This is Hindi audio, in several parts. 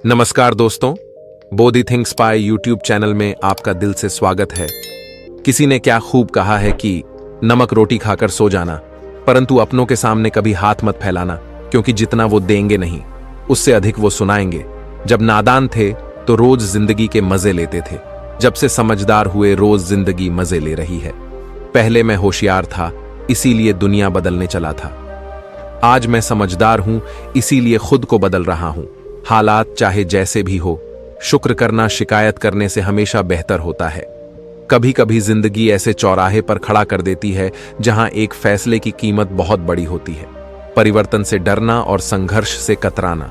नमस्कार दोस्तों, बोधि थिंक्स पाई यूट्यूब चैनल में आपका दिल से स्वागत है। किसी ने क्या खूब कहा है कि नमक रोटी खाकर सो जाना, परंतु अपनों के सामने कभी हाथ मत फैलाना, क्योंकि जितना वो देंगे नहीं उससे अधिक वो सुनाएंगे। जब नादान थे तो रोज जिंदगी के मजे लेते थे, जब से समझदार हुए रोज जिंदगी मजे ले रही है। पहले मैं होशियार था, इसीलिए दुनिया बदलने चला था। आज मैं समझदार हूं, इसीलिए खुद को बदल रहा हूं। हालात चाहे जैसे भी हो, शुक्र करना शिकायत करने से हमेशा बेहतर होता है। कभी कभी जिंदगी ऐसे चौराहे पर खड़ा कर देती है जहां एक फैसले की कीमत बहुत बड़ी होती है। परिवर्तन से डरना और संघर्ष से कतराना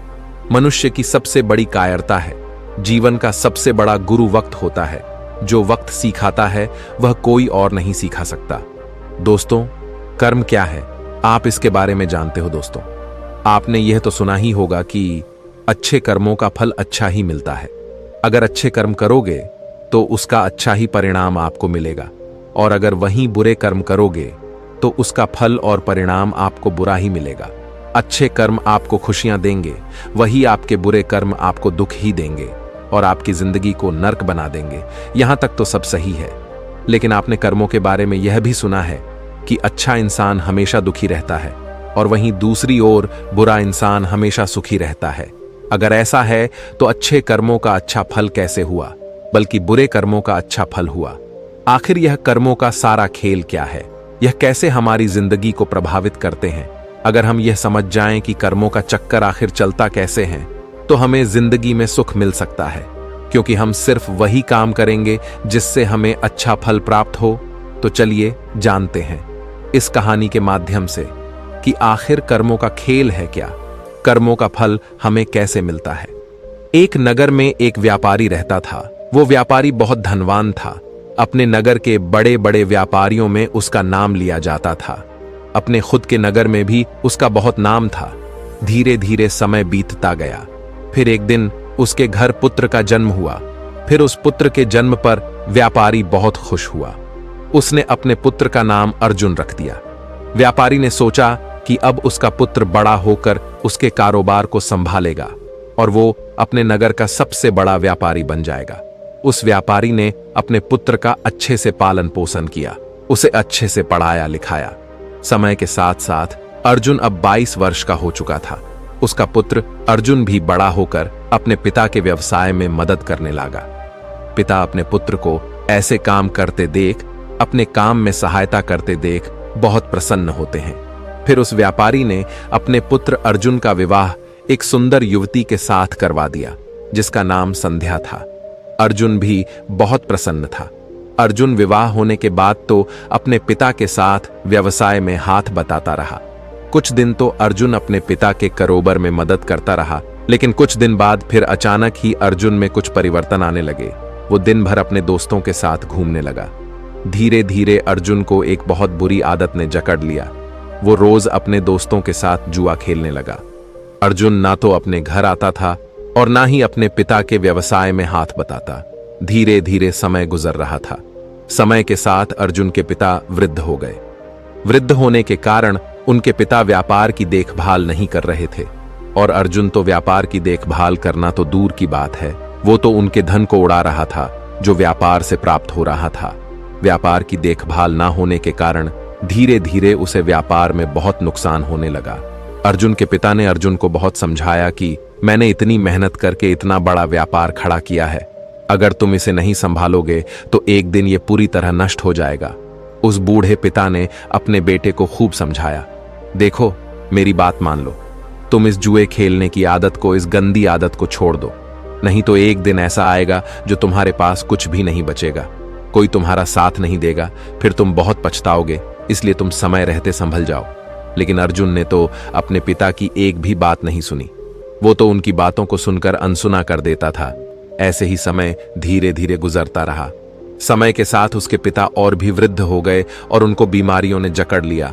मनुष्य की सबसे बड़ी कायरता है। जीवन का सबसे बड़ा गुरु वक्त होता है। जो वक्त सिखाता है वह कोई और नहीं सिखा सकता। दोस्तों, कर्म क्या है, आप इसके बारे में जानते हो। दोस्तों, आपने यह तो सुना ही होगा कि अच्छे कर्मों का फल अच्छा ही मिलता है। अगर अच्छे कर्म करोगे तो उसका अच्छा ही परिणाम आपको मिलेगा, और अगर वहीं बुरे कर्म करोगे तो उसका फल और परिणाम आपको बुरा ही मिलेगा। अच्छे कर्म आपको खुशियां देंगे, वही आपके बुरे कर्म आपको दुख ही देंगे और आपकी जिंदगी को नर्क बना देंगे। यहां तक तो सब सही है, लेकिन आपने कर्मों के बारे में यह भी सुना है कि अच्छा इंसान हमेशा दुखी रहता है और वहीं दूसरी ओर बुरा इंसान हमेशा सुखी रहता है। अगर ऐसा है तो अच्छे कर्मों का अच्छा फल कैसे हुआ, बल्कि बुरे कर्मों का अच्छा फल हुआ। आखिर यह कर्मों का सारा खेल क्या है, यह कैसे हमारी जिंदगी को प्रभावित करते हैं। अगर हम यह समझ जाएं कि कर्मों का चक्कर आखिर चलता कैसे है, तो हमें जिंदगी में सुख मिल सकता है, क्योंकि हम सिर्फ वही काम करेंगे जिससे हमें अच्छा फल प्राप्त हो। तो चलिए जानते हैं इस कहानी के माध्यम से कि आखिर कर्मों का खेल है क्या, कर्मों का फल हमें कैसे मिलता है। एक नगर में एक व्यापारी रहता था। वो व्यापारी बहुत धनवान था। अपने नगर के बड़े बड़े व्यापारियों में उसका नाम लिया जाता था। अपने खुद के नगर में भी उसका बहुत नाम था। धीरे धीरे समय बीतता गया। फिर एक दिन उसके घर पुत्र का जन्म हुआ। फिर उस पुत्र के जन्म पर व्यापारी बहुत खुश हुआ। उसने अपने पुत्र का नाम अर्जुन रख दिया। व्यापारी ने सोचा कि अब उसका पुत्र बड़ा होकर उसके कारोबार को संभालेगा और वो अपने नगर का सबसे बड़ा व्यापारी बन जाएगा। उस व्यापारी ने अपने पुत्र का अच्छे से पालन पोषण किया, उसे अच्छे से पढ़ाया लिखाया। समय के साथ साथ अर्जुन अब 22 वर्ष का हो चुका था। उसका पुत्र अर्जुन भी बड़ा होकर अपने पिता के व्यवसाय में मदद करने लगा। पिता अपने पुत्र को ऐसे काम करते देख, अपने काम में सहायता करते देख बहुत प्रसन्न होते हैं। फिर उस व्यापारी ने अपने पुत्र अर्जुन का विवाह एक सुंदर युवती के साथ करवा दिया, जिसका नाम संध्या था। अर्जुन भी बहुत प्रसन्न था। अर्जुन विवाह होने के बाद तो अपने पिता के साथ व्यवसाय में हाथ बटाता रहा। कुछ दिन तो अर्जुन अपने पिता के कारोबार में मदद करता रहा, लेकिन कुछ दिन बाद फिर अचानक ही अर्जुन में कुछ परिवर्तन आने लगे। वो दिन भर अपने दोस्तों के साथ घूमने लगा। धीरे धीरे अर्जुन को एक बहुत बुरी आदत ने जकड़ लिया। वो रोज अपने दोस्तों के साथ जुआ खेलने लगा। अर्जुन ना तो अपने घर आता था और ना ही अपने पिता के व्यवसाय में हाथ बटाता। धीरे धीरे समय गुजर रहा था। समय के साथ अर्जुन के पिता वृद्ध हो गए। वृद्ध होने के कारण उनके पिता व्यापार की देखभाल नहीं कर रहे थे, और अर्जुन तो व्यापार की देखभाल करना तो दूर की बात है, वो तो उनके धन को उड़ा रहा था जो व्यापार से प्राप्त हो रहा था। व्यापार की देखभाल ना होने के कारण धीरे धीरे उसे व्यापार में बहुत नुकसान होने लगा। अर्जुन के पिता ने अर्जुन को बहुत समझाया कि मैंने इतनी मेहनत करके इतना बड़ा व्यापार खड़ा किया है, अगर तुम इसे नहीं संभालोगे तो एक दिन ये पूरी तरह नष्ट हो जाएगा। उस बूढ़े पिता ने अपने बेटे को खूब समझाया, देखो मेरी बात मान लो, तुम इस जुए खेलने की आदत को, इस गंदी आदत को छोड़ दो, नहीं तो एक दिन ऐसा आएगा जो तुम्हारे पास कुछ भी नहीं बचेगा, कोई तुम्हारा साथ नहीं देगा, फिर तुम बहुत पछताओगे। इसलिए तुम समय रहते संभल जाओ। लेकिन अर्जुन ने तो अपने पिता की एक भी बात नहीं सुनी। वो तो उनकी बातों को सुनकर अनसुना कर देता था। ऐसे ही समय धीरे धीरे गुजरता रहा। समय के साथ उसके पिता और भी वृद्ध हो गए और उनको बीमारियों ने जकड़ लिया।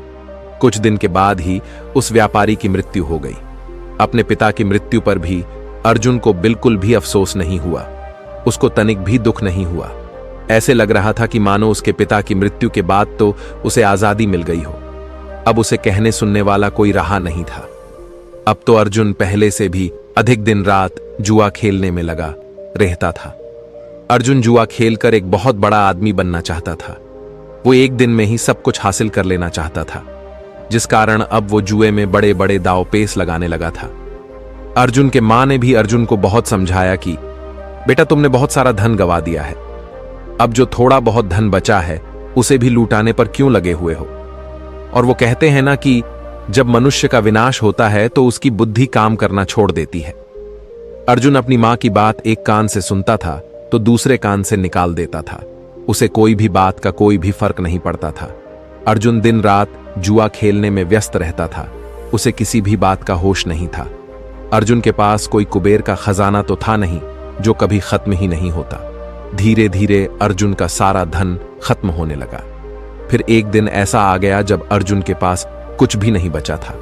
कुछ दिन के बाद ही उस व्यापारी की मृत्यु हो गई। अपने पिता की मृत्यु पर भी अर्जुन को बिल्कुल भी अफसोस नहीं हुआ। उसको तनिक भी दुख नहीं हुआ। ऐसे लग रहा था कि मानो उसके पिता की मृत्यु के बाद तो उसे आजादी मिल गई हो। अब उसे कहने सुनने वाला कोई रहा नहीं था। अब तो अर्जुन पहले से भी अधिक दिन रात जुआ खेलने में लगा रहता था। अर्जुन जुआ खेलकर एक बहुत बड़ा आदमी बनना चाहता था। वो एक दिन में ही सब कुछ हासिल कर लेना चाहता था, जिस कारण अब वो जुए में बड़े बड़े दांव पेच लगाने लगा था। अर्जुन के मां ने भी अर्जुन को बहुत समझाया कि बेटा, तुमने बहुत सारा धन गवा दिया है, अब जो थोड़ा बहुत धन बचा है उसे भी लूटाने पर क्यों लगे हुए हो। और वो कहते हैं ना कि जब मनुष्य का विनाश होता है तो उसकी बुद्धि काम करना छोड़ देती है। अर्जुन अपनी मां की बात एक कान से सुनता था तो दूसरे कान से निकाल देता था। उसे कोई भी बात का कोई भी फर्क नहीं पड़ता था। अर्जुन दिन रात जुआ खेलने में व्यस्त रहता था। उसे किसी भी बात का होश नहीं था। अर्जुन के पास कोई कुबेर का खजाना तो था नहीं जो कभी खत्म ही नहीं होता। धीरे धीरे अर्जुन का सारा धन खत्म होने लगा। फिर एक दिन ऐसा आ गया जब अर्जुन के पास कुछ भी नहीं बचा था।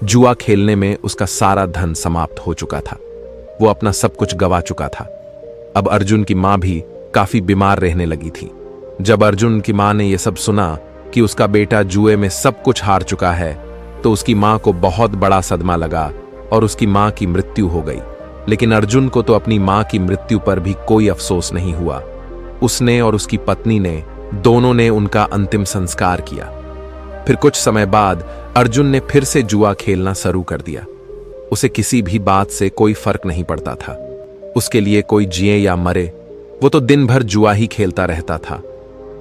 जुआ खेलने में उसका सारा धन समाप्त हो चुका था। वो अपना सब कुछ गवा चुका था। अब अर्जुन की मां भी काफी बीमार रहने लगी थी। जब अर्जुन की मां ने यह सब सुना कि उसका बेटा जुए में सब कुछ हार चुका है तो उसकी मां को बहुत बड़ा सदमा लगा और उसकी मां की मृत्यु हो गई। लेकिन अर्जुन को तो अपनी मां की मृत्यु पर भी कोई अफसोस नहीं हुआ। उसने और उसकी पत्नी ने दोनों ने उनका अंतिम संस्कार किया। फिर कुछ समय बाद अर्जुन ने फिर से जुआ खेलना शुरू कर दिया। उसे किसी भी बात से कोई फर्क नहीं पड़ता था। उसके लिए कोई जिए या मरे, वो तो दिन भर जुआ ही खेलता रहता था।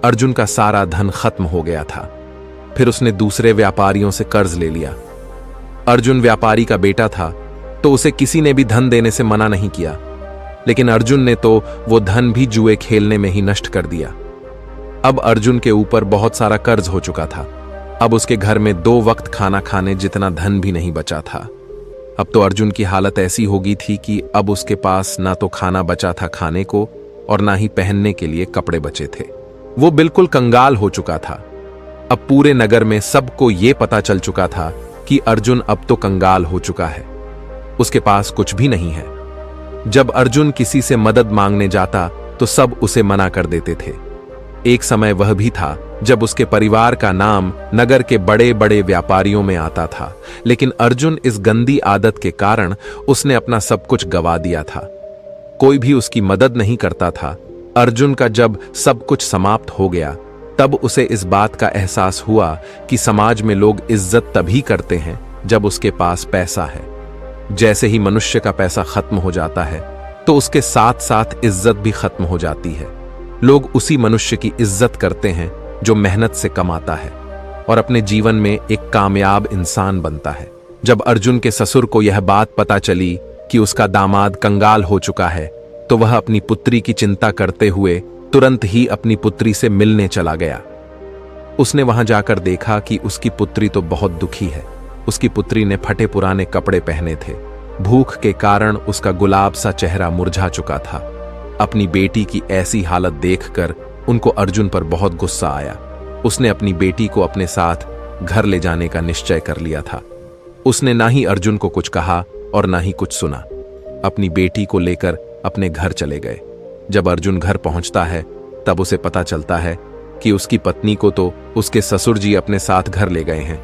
अर्जुन का सारा धन खत्म हो गया था। फिर उसने दूसरे व्यापारियों से कर्ज ले लिया। अर्जुन व्यापारी का बेटा था तो उसे किसी ने भी धन देने से मना नहीं किया, लेकिन अर्जुन ने तो वो धन भी जुए खेलने में ही नष्ट कर दिया। अब अर्जुन के ऊपर बहुत सारा कर्ज हो चुका था। अब उसके घर में 2 वक्त खाना खाने जितना धन भी नहीं बचा था। अब तो अर्जुन की हालत ऐसी हो गई थी कि अब उसके पास ना तो खाना बचा था खाने को और ना ही पहनने के लिए कपड़े बचे थे। वो बिल्कुल कंगाल हो चुका था। अब पूरे नगर में सबको ये पता चल चुका था कि अर्जुन अब तो कंगाल हो चुका है। उसके पास कुछ भी नहीं है। जब अर्जुन किसी से मदद मांगने जाता तो सब उसे मना कर देते थे। एक समय वह भी था जब उसके परिवार का नाम नगर के बड़े बड़े व्यापारियों में आता था, लेकिन अर्जुन इस गंदी आदत के कारण उसने अपना सब कुछ गवा दिया था। कोई भी उसकी मदद नहीं करता था। अर्जुन का जब सब कुछ समाप्त हो गया तब उसे इस बात का एहसास हुआ कि समाज में लोग इज्जत तभी करते हैं जब उसके पास पैसा है। जैसे ही मनुष्य का पैसा खत्म हो जाता है तो उसके साथ साथ इज्जत भी खत्म हो जाती है। लोग उसी मनुष्य की इज्जत करते हैं जो मेहनत से कमाता है और अपने जीवन में एक कामयाब इंसान बनता है। जब अर्जुन के ससुर को यह बात पता चली कि उसका दामाद कंगाल हो चुका है तो वह अपनी पुत्री की चिंता करते हुए तुरंत ही अपनी पुत्री से मिलने चला गया। उसने वहां जाकर देखा कि उसकी पुत्री तो बहुत दुखी है। उसकी पुत्री ने फटे पुराने कपड़े पहने थे। भूख के कारण उसका गुलाब सा चेहरा मुरझा चुका था। अपनी बेटी की ऐसी हालत देखकर उनको अर्जुन पर बहुत गुस्सा आया। उसने अपनी बेटी को अपने साथ घर ले जाने का निश्चय कर लिया था। उसने ना ही अर्जुन को कुछ कहा और ना ही कुछ सुना। अपनी बेटी को लेकर अपने घर चले गए। जब अर्जुन घर पहुंचता है तब उसे पता चलता है कि उसकी पत्नी को तो उसके ससुर जी अपने साथ घर ले गए हैं।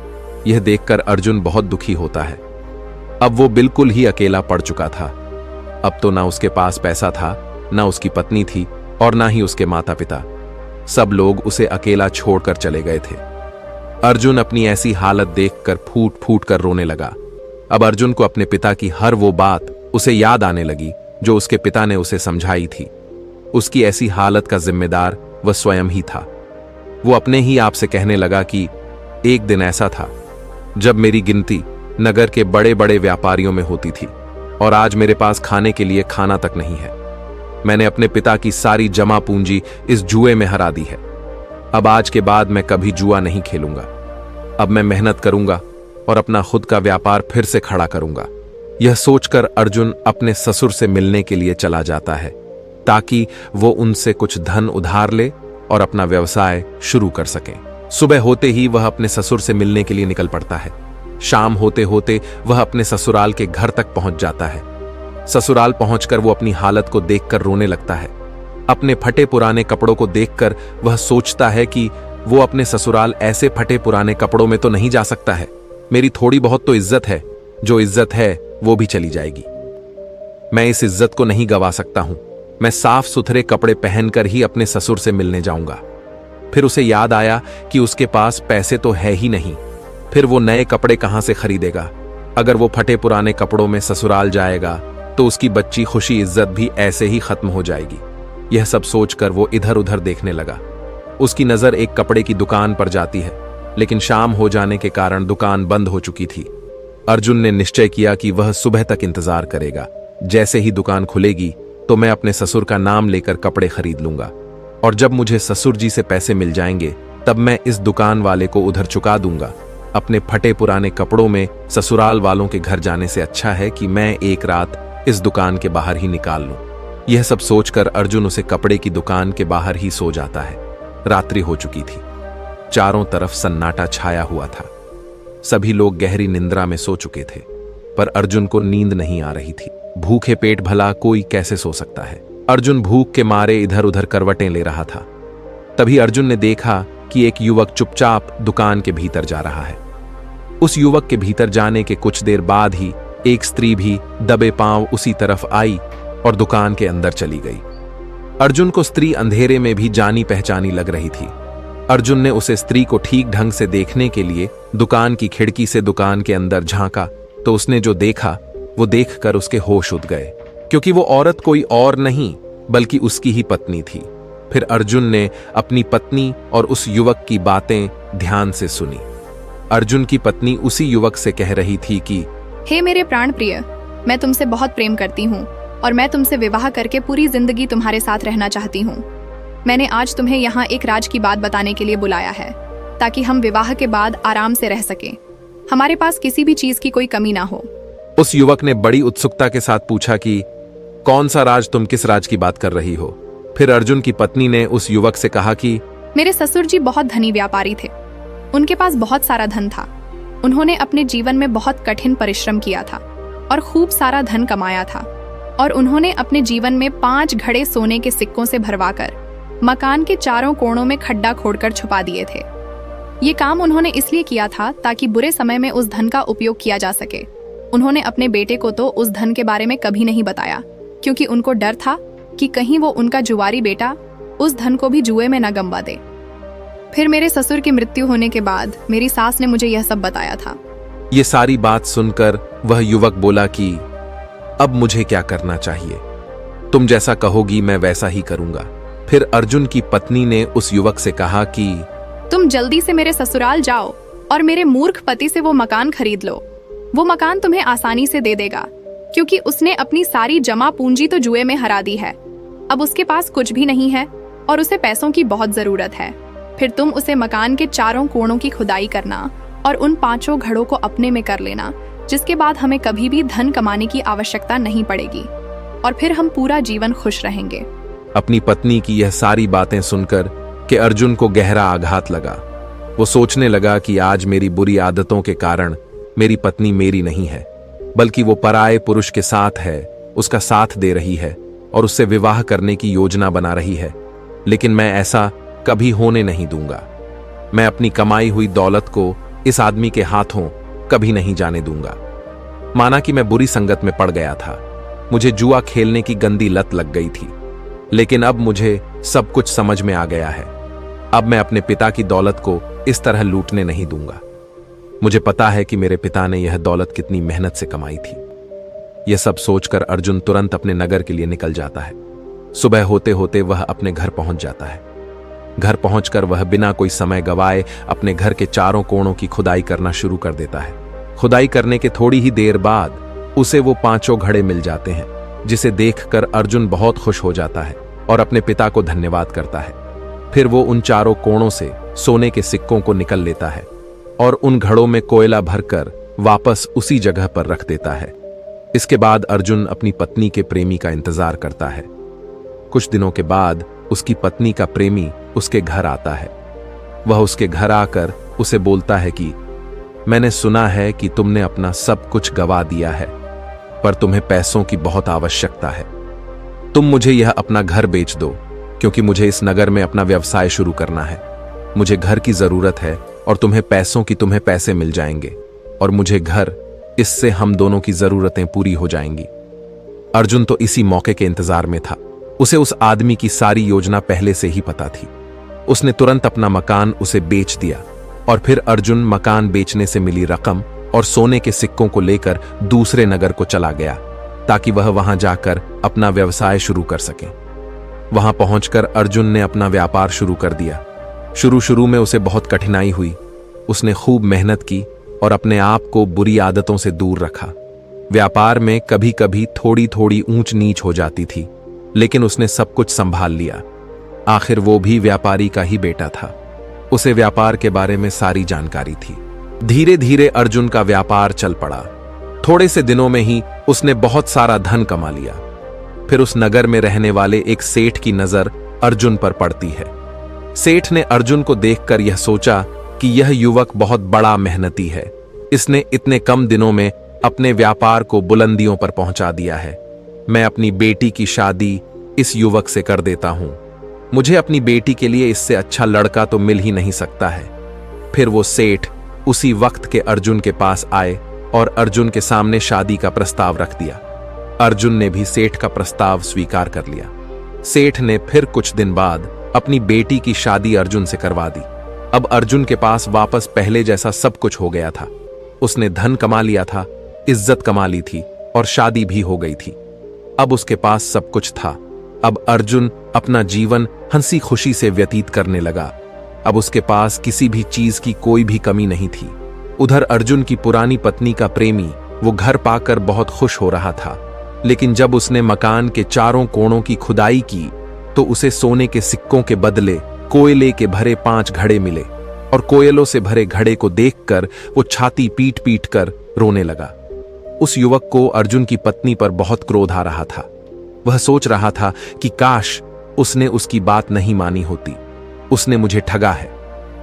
यह देखकर अर्जुन बहुत दुखी होता है। अब वो बिल्कुल ही अकेला पड़ चुका था। अब तो ना उसके पास पैसा था, ना उसकी पत्नी थी और ना ही उसके माता पिता। सब लोग उसे अकेला छोड़कर चले गए थे। अर्जुन अपनी ऐसी हालत देखकर फूट फूट कर रोने लगा। अब अर्जुन को अपने पिता की हर वो बात उसे याद आने लगी जो उसके पिता ने उसे समझाई थी। उसकी ऐसी हालत का जिम्मेदार वह स्वयं ही था। वो अपने ही आप से कहने लगा कि एक दिन ऐसा था जब मेरी गिनती नगर के बड़े बड़े व्यापारियों में होती थी और आज मेरे पास खाने के लिए खाना तक नहीं है। मैंने अपने पिता की सारी जमा पूंजी इस जुए में हरा दी है। अब आज के बाद मैं कभी जुआ नहीं खेलूंगा। अब मैं मेहनत करूंगा और अपना खुद का व्यापार फिर से खड़ा करूंगा। यह सोचकर अर्जुन अपने ससुर से मिलने के लिए चला जाता है ताकि वो उनसे कुछ धन उधार ले और अपना व्यवसाय शुरू कर सके। सुबह होते ही वह अपने ससुर से मिलने के लिए निकल पड़ता है। शाम होते होते वह अपने ससुराल के घर तक पहुंच जाता है। ससुराल पहुंचकर वो अपनी हालत को देखकर रोने लगता है। अपने फटे पुराने कपड़ों को देखकर वह सोचता है कि वो अपने ससुराल ऐसे फटे पुराने कपड़ों में तो नहीं जा सकता है। मेरी थोड़ी बहुत तो इज्जत है, जो इज्जत है वो भी चली जाएगी। मैं इस इज्जत को नहीं गवा सकता हूं। मैं साफ सुथरे कपड़े पहनकर ही अपने ससुर से मिलने जाऊंगा। फिर उसे याद आया कि उसके पास पैसे तो है ही नहीं। फिर वो नए कपड़े कहां से खरीदेगा? अगर वो फटे पुराने कपड़ों में ससुराल जाएगा तो उसकी बच्ची खुशी इज्जत भी ऐसे ही खत्म हो जाएगी। यह सब सोचकर वो इधर उधर देखने लगा। उसकी नजर एक कपड़े की दुकान पर जाती है, लेकिन शाम हो जाने के कारण दुकान बंद हो चुकी थी। अर्जुन ने निश्चय किया कि वह सुबह तक इंतजार करेगा। जैसे ही दुकान खुलेगी तो मैं अपने ससुर का नाम लेकर कपड़े खरीद लूंगा, और जब मुझे ससुर जी से पैसे मिल जाएंगे तब मैं इस दुकान वाले को उधर चुका दूंगा। अपने फटे पुराने कपड़ों में ससुराल वालों के घर जाने से अच्छा है कि मैं एक रात इस दुकान के बाहर ही निकाल लूं। यह सब सोचकर अर्जुन उसे कपड़े की दुकान के बाहर ही सो जाता है। रात्रि हो चुकी थी। चारों तरफ सन्नाटा छाया हुआ था। सभी लोग गहरी निंद्रा में सो चुके थे, पर अर्जुन को नींद नहीं आ रही थी। भूखे पेट भला कोई कैसे सो सकता है? अर्जुन भूख के मारे इधर उधर करवटें ले रहा था। तभी अर्जुन ने देखा कि एक युवक चुपचाप दुकान के भीतर जा रहा है। उस युवक के भीतर जाने के कुछ देर बाद ही एक स्त्री भी दबे पांव उसी तरफ आई और दुकान के अंदर चली गई। अर्जुन को स्त्री अंधेरे में भी जानी पहचानी लग रही थी। अर्जुन ने उसे स्त्री को ठीक ढंग से देखने के लिए दुकान की खिड़की से दुकान के अंदर झांका तो उसने जो देखा वो देखकर उसके होश उड़ गए, क्योंकि वो औरत कोई और नहीं बल्कि उसकी ही पत्नी थी। फिर अर्जुन ने अपनी पत्नी और उस युवक की बातें ध्यान से सुनी। अर्जुन की पत्नी उसी युवक से कह रही थी कि हे मेरे प्राण प्रिय, मैं तुमसे बहुत प्रेम करती हूँ और मैं तुमसे विवाह करके पूरी जिंदगी तुम्हारे साथ रहना चाहती हूँ। मैंने आज तुम्हें यहाँ एक राज की बात बताने के लिए बुलाया है, ताकि हम विवाह के बाद आराम से रह सकें। हमारे पास किसी भी चीज की कोई कमी ना हो। उस युवक ने बड़ी उत्सुकता के साथ पूछा कि कौन सा राज? तुम किस राज की बात कर रही हो? फिर अर्जुन की पत्नी ने उस युवक से कहा कि मेरे ससुर जी बहुत धनी व्यापारी थे। उनके पास बहुत सारा धन था। उन्होंने अपने जीवन में बहुत कठिन परिश्रम किया था और खूब सारा धन कमाया था, और उन्होंने अपने जीवन में 5 घड़े सोने के सिक्कों से भरवाकर मकान के चारों कोणों में खड्डा खोदकर छुपा दिए थे। ये काम उन्होंने इसलिए किया था ताकि बुरे समय में उस धन का उपयोग किया जा सके। उन्होंने अपने बेटे को तो उस धन के बारे में कभी नहीं बताया, क्योंकि उनको डर था कि कहीं वो उनका जुआरी बेटा उस धन को भी जुए में न गंवा दे। फिर मेरे ससुर की मृत्यु होने के बाद मेरी सास ने मुझे यह सब बताया था। ये सारी बात सुनकर वह युवक बोला कि अब मुझे क्या करना चाहिए? तुम जैसा कहोगी मैं वैसा ही करूंगा। फिर अर्जुन की पत्नी ने उस युवक से कहा कि तुम जल्दी से मेरे ससुराल जाओ और मेरे मूर्ख पति से वो मकान खरीद लो। वो मकान तुम्हें आसानी से दे देगा, क्योंकि उसने अपनी सारी जमा पूंजी तो जुए में हरा दी है। अब उसके पास कुछ भी नहीं है और उसे पैसों की बहुत जरूरत है। फिर तुम उसे मकान के चारों कोणों की खुदाई करना और उन 5 घड़ों को अपने में कर लेना, जिसके बाद हमें कभी भी धन कमाने की आवश्यकता नहीं पड़ेगी और फिर हम पूरा जीवन खुश रहेंगे। अपनी पत्नी की यह सारी बातें सुनकर कि अर्जुन को गहरा आघात लगा। वो सोचने लगा कि आज मेरी बुरी आदतों के कारण मेरी पत्नी मेरी नहीं है, बल्कि वो पराये पुरुष के साथ है, उसका साथ दे रही है और उससे विवाह करने की योजना बना रही है। लेकिन मैं ऐसा कभी होने नहीं दूंगा। मैं अपनी कमाई हुई दौलत को इस आदमी के हाथों कभी नहीं जाने दूंगा। माना कि मैं बुरी संगत में पड़ गया था, मुझे जुआ खेलने की गंदी लत लग गई थी, लेकिन अब मुझे सब कुछ समझ में आ गया है। अब मैं अपने पिता की दौलत को इस तरह लूटने नहीं दूंगा। मुझे पता है कि मेरे पिता ने यह दौलत कितनी मेहनत से कमाई थी। यह सब सोचकर अर्जुन तुरंत अपने नगर के लिए निकल जाता है। सुबह होते होते वह अपने घर पहुंच जाता है। घर पहुंचकर वह बिना कोई समय गवाए अपने घर के चारों कोणों की खुदाई करना शुरू कर देता है। खुदाई करने के थोड़ी ही देर बाद उसे वो 5 घड़े मिल जाते हैं, जिसे देखकर अर्जुन बहुत खुश हो जाता है और अपने पिता को धन्यवाद करता है। फिर वो उन चारों कोणों से सोने के सिक्कों को निकल लेता है और उन घड़ों में कोयला भरकर वापस उसी जगह पर रख देता है। इसके बाद अर्जुन अपनी पत्नी के प्रेमी का इंतजार करता है। कुछ दिनों के बाद उसकी पत्नी का प्रेमी उसके घर आता है। वह उसके घर आकर उसे बोलता है कि मैंने सुना है कि तुमने अपना सब कुछ गवा दिया है, पर तुम्हें पैसों की बहुत आवश्यकता है। तुम मुझे यह अपना घर बेच दो, क्योंकि मुझे इस नगर में अपना व्यवसाय शुरू करना है। मुझे घर की जरूरत है और तुम्हें पैसों की तुम्हें पैसे मिल जाएंगे और मुझे घर इससे हम दोनों की जरूरतें पूरी हो जाएंगी। अर्जुन तो इसी मौके के इंतजार में था। उसे उस आदमी की सारी योजना पहले से ही पता थी। उसने तुरंत अपना मकान उसे बेच दिया और फिर अर्जुन मकान बेचने से मिली रकम और सोने के सिक्कों को लेकर दूसरे नगर को चला गया ताकि वह वहां जाकर अपना व्यवसाय शुरू कर सके। वहां पहुंचकर अर्जुन ने अपना व्यापार शुरू कर दिया। शुरू में उसे बहुत कठिनाई हुई। उसने खूब मेहनत की और अपने आप को बुरी आदतों से दूर रखा। व्यापार में कभी कभी थोड़ी थोड़ी ऊंच नीच हो जाती थी, लेकिन उसने सब कुछ संभाल लिया। आखिर वो भी व्यापारी का ही बेटा था। उसे व्यापार के बारे में सारी जानकारी थी। धीरे धीरे अर्जुन का व्यापार चल पड़ा। थोड़े से दिनों में ही उसने बहुत सारा धन कमा लिया। फिर उस नगर में रहने वाले एक सेठ की नजर अर्जुन पर पड़ती है। सेठ ने अर्जुन को देखकर यह सोचा कि यह युवक बहुत बड़ा मेहनती है। इसने इतने कम दिनों में अपने व्यापार को बुलंदियों पर पहुंचा दिया है। मैं अपनी बेटी की शादी इस युवक से कर देता हूं। मुझे अपनी बेटी के लिए इससे अच्छा लड़का तो मिल ही नहीं सकता है। फिर वो सेठ उसी वक्त के अर्जुन के पास आए और अर्जुन के सामने शादी का प्रस्ताव रख दिया। अर्जुन ने भी सेठ का प्रस्ताव स्वीकार कर लिया। सेठ ने फिर कुछ दिन बाद अपनी बेटी की शादी अर्जुन से करवा दी। अब अर्जुन के पास वापस पहले जैसा सब कुछ हो गया था। उसने धन कमा लिया था, इज्जत कमा ली थी और शादी भी हो गई थी। अब उसके पास सब कुछ था। अब अर्जुन अपना जीवन हंसी खुशी से व्यतीत करने लगा। अब उसके पास किसी भी चीज की कोई भी कमी नहीं थी। उधर अर्जुन की पुरानी पत्नी का प्रेमी वो घर पाकर बहुत खुश हो रहा था, लेकिन जब उसने मकान के चारों कोणों की खुदाई की तो उसे सोने के सिक्कों के बदले कोयले के भरे 5 घड़े मिले और कोयलों से भरे घड़े को देखकर वो छाती पीट पीट कर रोने लगा। उस युवक को अर्जुन की पत्नी पर बहुत क्रोध आ रहा था। वह सोच रहा था कि काश उसने उसकी बात नहीं मानी होती। उसने मुझे ठगा है।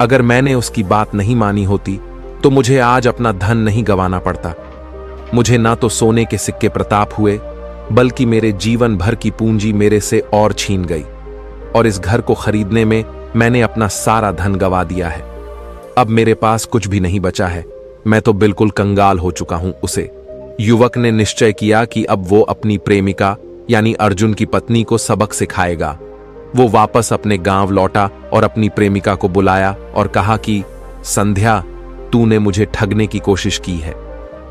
अगर मैंने उसकी बात नहीं मानी होती तो मुझे आज अपना धन नहीं गंवाना पड़ता। मुझे ना तो सोने के सिक्के प्रताप हुए, बल्कि मेरे जीवन भर की पूंजी मेरे से और छीन गई और इस घर को खरीदने में मैंने अपना सारा धन गंवा दिया है। अब मेरे पास कुछ भी नहीं बचा है। मैं तो बिल्कुल कंगाल हो चुका हूं। उसे युवक ने निश्चय किया कि अब वो अपनी प्रेमिका यानी अर्जुन की पत्नी को सबक सिखाएगा। वो वापस अपने गांव लौटा और अपनी प्रेमिका को बुलाया और कहा कि संध्या, तूने मुझे ठगने की कोशिश की है।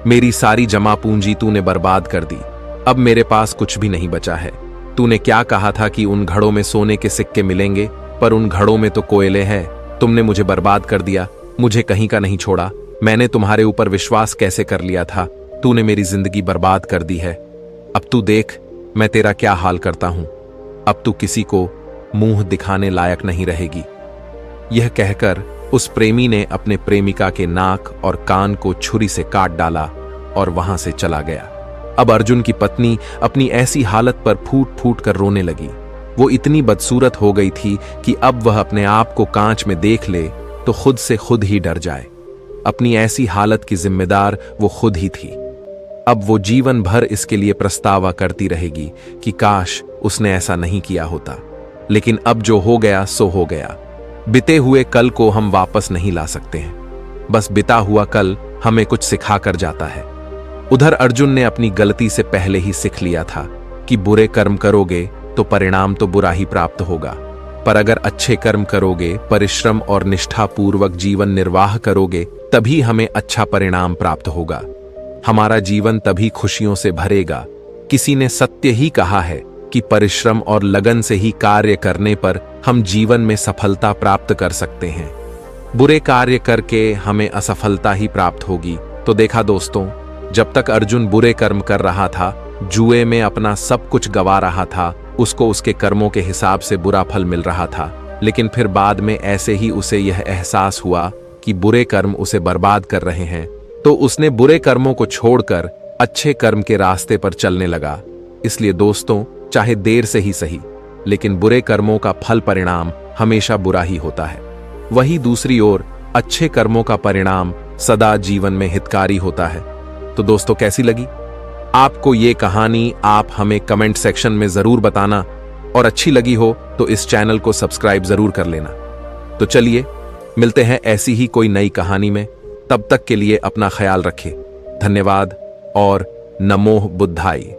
मेरी सारी जमा पूंजी तूने बर्बाद कर दी। अब मेरे पास कुछ भी नहीं बचा है। तूने क्या कहा था कि उन घड़ों में सोने के सिक्के मिलेंगे, पर उन घड़ों में तो कोयले हैं। तुमने मुझे बर्बाद कर दिया, मुझे कहीं का नहीं छोड़ा। मैंने तुम्हारे ऊपर विश्वास कैसे कर लिया था। तूने मेरी जिंदगी बर्बाद कर दी है। अब तू देख मैं तेरा क्या हाल करता हूं। अब तू किसी को मुंह दिखाने लायक नहीं रहेगी। यह कहकर उस प्रेमी ने अपने प्रेमिका के नाक और कान को छुरी से काट डाला और वहां से चला गया। अब अर्जुन की पत्नी अपनी ऐसी हालत पर फूट फूट कर रोने लगी। वो इतनी बदसूरत हो गई थी कि अब वह अपने आप को कांच में देख ले तो खुद से खुद ही डर जाए। अपनी ऐसी हालत की जिम्मेदार वो खुद ही थी। अब वो जीवन भर इसके लिए प्रस्तावा करती रहेगी कि काश उसने ऐसा नहीं किया होता। लेकिन अब जो हो गया सो हो गया। बीते हुए कल को हम वापस नहीं ला सकते हैं। बस बीता हुआ कल हमें कुछ सिखा कर जाता है। उधर अर्जुन ने अपनी गलती से पहले ही सीख लिया था कि बुरे कर्म करोगे तो परिणाम तो बुरा ही प्राप्त होगा, पर अगर अच्छे कर्म करोगे, परिश्रम और निष्ठापूर्वक जीवन निर्वाह करोगे, तभी हमें अच्छा परिणाम प्राप्त होगा। हमारा जीवन तभी खुशियों से भरेगा। किसी ने सत्य ही कहा है कि परिश्रम और लगन से ही कार्य करने पर हम जीवन में सफलता प्राप्त कर सकते हैं। बुरे कार्य करके हमें असफलता ही प्राप्त होगी। तो देखा दोस्तों, जब तक अर्जुन बुरे कर्म कर रहा था, जुए में अपना सब कुछ गवा रहा था, उसको उसके कर्मों के हिसाब से बुरा फल मिल रहा था। लेकिन फिर बाद में ऐसे ही उसे यह एहसास हुआ कि बुरे कर्म उसे बर्बाद कर रहे हैं, तो उसने बुरे कर्मों को छोड़कर अच्छे कर्म के रास्ते पर चलने लगा। इसलिए दोस्तों, चाहे देर से ही सही, लेकिन बुरे कर्मों का फल परिणाम हमेशा बुरा ही होता है। वही दूसरी ओर अच्छे कर्मों का परिणाम सदा जीवन में हितकारी होता है। तो दोस्तों, कैसी लगी आपको ये कहानी? आप हमें कमेंट सेक्शन में जरूर बताना, और अच्छी लगी हो तो इस चैनल को सब्सक्राइब जरूर कर लेना। तो चलिए मिलते हैं ऐसी ही कोई नई कहानी में। तब तक के लिए अपना ख्याल रखें। धन्यवाद और नमोह बुद्धाई।